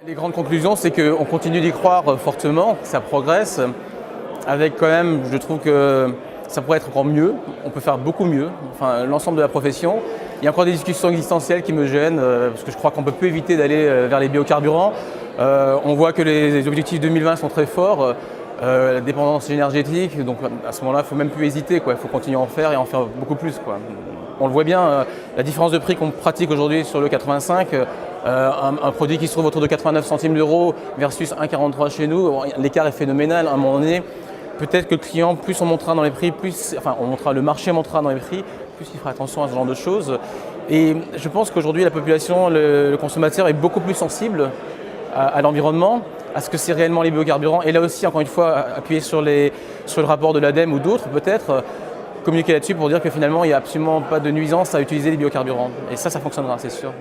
Les grandes conclusions, c'est qu'on continue d'y croire fortement, que ça progresse, avec quand même, je trouve que ça pourrait être encore mieux, on peut faire beaucoup mieux, enfin l'ensemble de la profession. Il y a encore des discussions existentielles qui me gênent, parce que je crois qu'on ne peut plus éviter d'aller vers les biocarburants. On voit que les objectifs 2020 sont très forts, la dépendance énergétique, donc à ce moment-là, il ne faut même plus hésiter, il faut continuer à en faire et en faire beaucoup plus, quoi. On le voit bien, la différence de prix qu'on pratique aujourd'hui sur le 85, un produit qui se trouve autour de 89 centimes d'euros versus 1,43 chez nous, l'écart est phénoménal. À un moment donné, peut-être que le client, plus on montera dans les prix, le marché montera dans les prix, plus il fera attention à ce genre de choses. Et je pense qu'aujourd'hui, la population, le consommateur est beaucoup plus sensible à l'environnement, à ce que c'est réellement les biocarburants. Et là aussi, encore une fois, appuyer sur le rapport de l'ADEME ou d'autres, peut-être, communiquer là-dessus pour dire que finalement, il n'y a absolument pas de nuisance à utiliser les biocarburants. Et ça fonctionnera, c'est sûr.